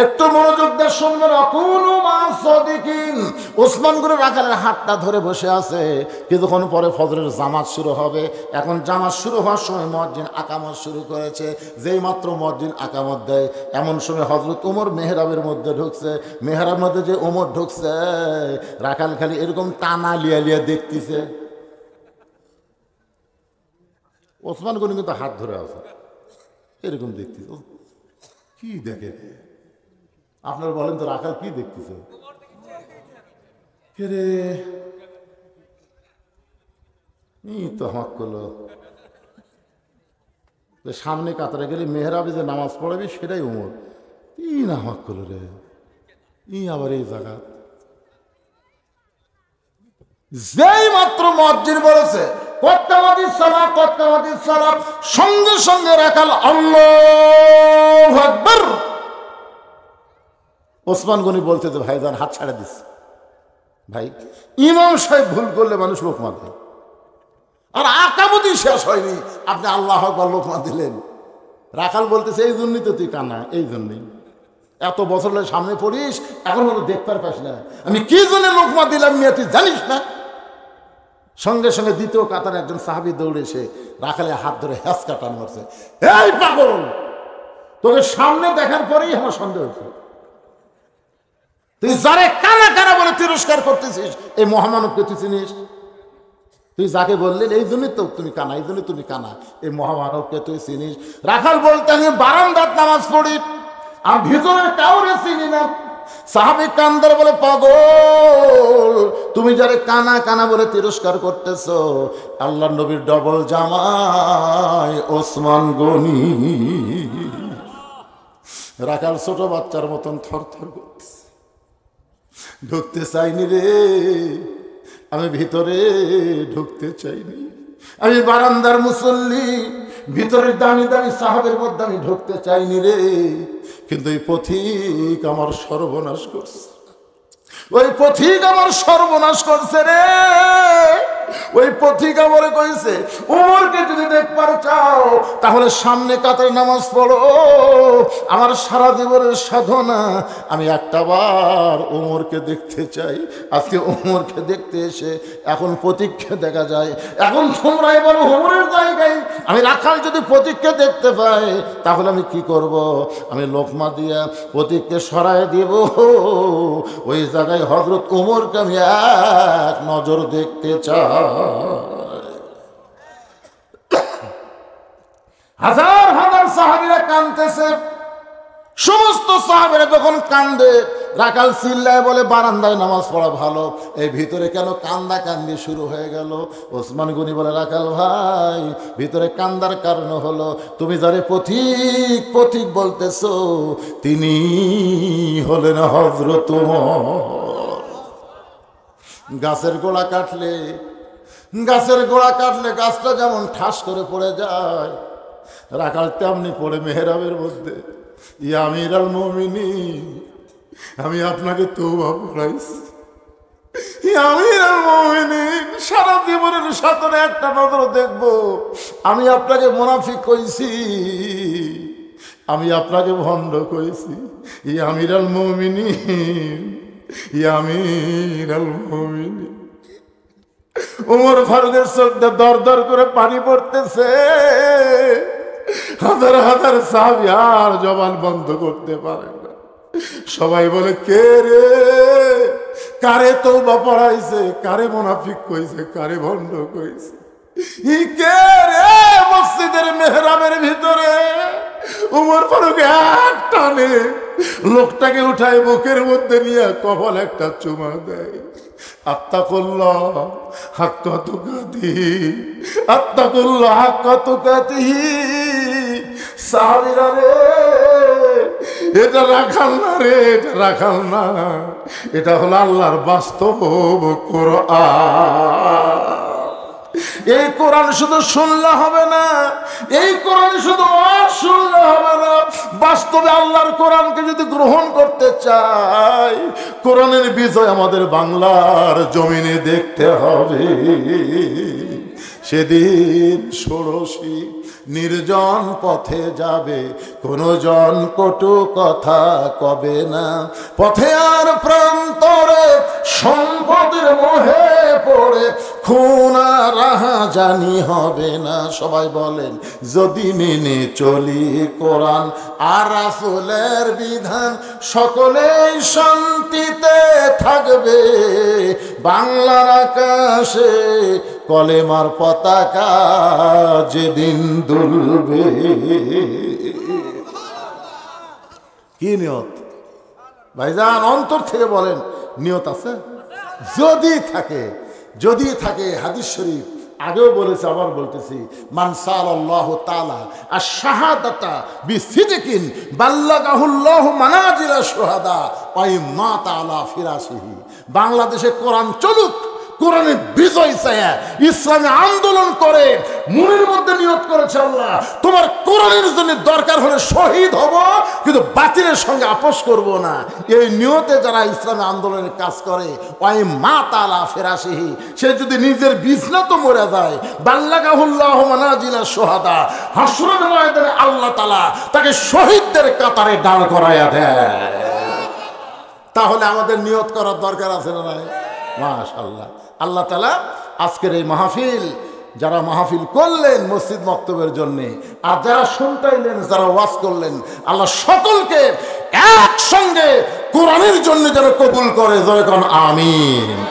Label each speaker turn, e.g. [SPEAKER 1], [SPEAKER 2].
[SPEAKER 1] একটু মনোযোগ দিয়ে শুনবেন। আকুলু মা সাদিকিন। ওসমান গনি রাখালের হাতটা ধরে বসে আছে। কিছুক্ষণ পরে ফজরের জামাত শুরু হবে। এখন জামাত শুরু হওয়ার সময় মুয়াজ্জিন আকামত শুরু করেছে। যেই মাত্র মুয়াজ্জিন আকামত দেয় এমন সময় হযরত ওমর মেহরাবের মধ্যে ঢুকছে। মেহরাবের মধ্যে যে ওমর ঢুকছে, রাখাল খালি এরকম টানা লিয়া লিয়া দেখতেছে। ওসমান গনি কিন্তু হাত ধরে আছে, এরকম দেখতেছে। কি দেখে? আপনারা বলেন তো, রাখাল কি দেখতেছে? কে রে তো হাঁক করলো। সামনে কাতারে গেলে মেহরাবে যে নামাজ পড়াবি সেটাই ওমর। ই না হাঁক করলো রে, ই আবার এই জায়গা। যেই মাত্র মুয়াজ্জিন বলেছে কত্তামাতিস সালাত, কত্তামাতিস সালাত, সঙ্গে সঙ্গে রাখাল আল্লাহু আকবার। ওসমান গনি বলতে তো ভাইজান হাত ছাড়া দিস। ভাই, ইমাম সাহেব ভুল করলে মানুষ লোকমা দেয়, আর আকামতই শেষ হয়নি আপনি আল্লাহু আকবার লোকমা দিলেন। রাখাল বলতেছে এই জন্যই তো তুই কানা, এই জন্যই এত বছর সামনে পড়িস, এখন হলো দেখতে পাস না আমি কি জন্য লোকমা দিলাম, মেয়ে তুই জানিস না? সঙ্গে সঙ্গে দ্বিতীয় কাতার একজন সাহাবী দৌড়ে এসে রাখালের হাত ধরে হ্যাঁচকা টান মারছে। এই পাগল, তোকে সামনে দেখার পরেই আমার সন্দেহ হয়েছে। তুই যারে কানা কানা বলে তিরস্কার করতেছিস, এই মহামানবকে তুই চিনিস? তুই যাকে বললেন এই জন্যই তো তুমি কানা, এই জন্যই তুমি কানা, এই মহামানবকে তুই চিনিস? রাখাল বলতে আমি বারান্দার নামাজ পড়ি, আমি ভিতরের কাউরে চিনি না। সাহাবী কান্দার বলে পাগল, তুমি যারে কানা কানা বলে তিরস্কার করতেছ, আল্লাহর নবীর ডবল জামাই ওসমান গনি। রাখাল ছোট বাচ্চার মতন থরথর করতেছে। ঢুকতে চাইনি রে, আমি ভিতরে ঢুকতে চাইনি, আমি বারান্দার মুসল্লি, ভিতরের দামি দামি সাহাবের মধ্যে আমি ঢুকতে চাইনি রে, কিন্তু এই পথিক আমার সর্বনাশ করছে, ওই পথিক আমার সর্বনাশ করছে রে। ওই পথিক আমারে কইছে ওমরকে যদি দেখবার চাও তাহলে সামনে কাতারে নামাজ পড়ো। আমার সারা জীবনের সাধনা আমি একটাবার ওমরকে দেখতে চাই। আজকে ওমরকে দেখতে এসে এখন পথিককে দেখা যায়। এখন তোমরাই বলো ওমরের জায়গায় আমি রাখাল যদি পথিককে দেখতে পাই তাহলে আমি কি করব? আমি লোকমা দিয়া পথিককে সরায় দিব, ওই জায়গায় হযরত ওমরকে আমি এক নজর দেখতে চাই। হাজার হাজার সাহাবীরা কাঁদতেছে। সমস্ত সাহাবীরা যখন কান্দে, রাখাল চিল্লায় বলে বারান্দায় নামাজ পড়া ভালো, এই ভিতরে কেন কান্দা কান্দি শুরু হয়ে গেল? ওসমান গনি বলে রাখাল ভাই, ভিতরে কান্দার কারণ হলো তুমি যারে পথিক পথিক বলতেছো তিনি হলেন হযরত ওমর। গাছের গোড়া কাটলে গাছটা যেমন ঠাস করে পড়ে যায়, রাখাল তেমনি পড়ে মেহরাবের মধ্যে। ইয়া আমিরুল মুমিনিন, আমি আপনাকে তওবা পড়াইছি। ইয়া আমিরুল মুমিনিন, সারা জীবনের সাথে একটা নজর দেখবো, আমি আপনাকে মুনাফিক কইছি, আমি আপনাকে ভণ্ড কইছি। ইয়া আমিরুল মুমিনিন, ইয়া আমিরুল মুমিনিন। ওমর ফারুকের চোখে দর দর করে পানি পড়তেছে। হাজার হাজার সাহাবী আর জবান বন্ধ করতে পারে না। সবাই বলে কে রে, কারে তওবা পড়াইছে, কারে মুনাফিক কইছে, কারে ভণ্ড কইছে? ই কে রে মসজিদের মেহরাবের ভিতরে ওমর ফারুক এক টানে লোকটাকে উঠায় বুকের মধ্যে নিয়ে কপাল একটা চুমা দেয়। আত্তাকুল্লাহ হাক্কা তুকাতিহি, আত্তাকুল্লাহ হাক্কা তুকাতিহি। সাহাবীরা রে, এটা রাখাল না রে, এটা রাখাল না, এটা হলো আল্লাহর বাস্তব কোরআন। এই কোরআন শুধু শুনলে হবে না, এই কোরআন শুধু শুনলে হবে না, বাস্তবে আল্লাহর কোরআনকে যদি গ্রহণ করতে চাই, কোরআনের বিজয় আমাদের বাংলার জমিনে দেখতে হবে। সেদিন ষোড়শী নির্জন পথে যাবে, কোনো জন কটু কথা কবে না। পথে আর প্রান্তরে সম্পদের মোহে পড়ে খুন আর রাহাজানি হবে না। সবাই বলেন, যদি মেনে চলি কোরআন আর রাসূলের বিধান, সকলেই শান্তিতে থাকবে। বাংলার আকাশে কলেমার পতাকা যেদিন দুলবে। কি নিয়ত ভাইজান? অন্তর থেকে বলেন, নিয়ত আছে? যদি থাকে হাদিস শরীফ আগেও বলেছে, আবার বলতেছি, মান সাআলাল্লাহু তাআলা আশ-শাহাদাতা বিসিদকিন বাল্লাগাহুল্লাহু মানাজিলা শুহাদা ওয়া ইম্মাতা আলা ফিরাশিহি। বাংলাদেশে কোরআন চলুক, কোরআনের বিজয় চায়, ইসলামে আন্দোলন করে মনের মধ্যে নিয়ত করেছে, আল্লাহ তোমার কোরআনের জন্য দরকার হলে শহীদ হব, কিন্তু বাতিলের সঙ্গে আপোষ করব না। এই নিয়তে যারা ইসলামে আন্দোলনের কাজ করে, ওই মা তাআলা ফিরাশিহি, সে যদি নিজের বিছনা তো মরে যায়, বাল্লাগাহুল্লাহু মানাজিলা শুহাদা, হাসরের ময়দানে আল্লাহ তাআলা তাকে শহীদদের কাতারে দাঁড় করায়া দেয়। তাহলে আমাদের নিয়ত করার দরকার আছে না নাই? মাশাআল্লাহ। আল্লাহ তাআলা আজকের এই মাহফিল, যারা মাহফিল করলেন মসজিদ মক্তবের জন্য, আর যারা শুনতাইলেন, যারা ওয়াজ করলেন, আল্লাহ সকলকে একসঙ্গে কোরআনের জন্য যেন কবুল করে। জয় কোন আমিন।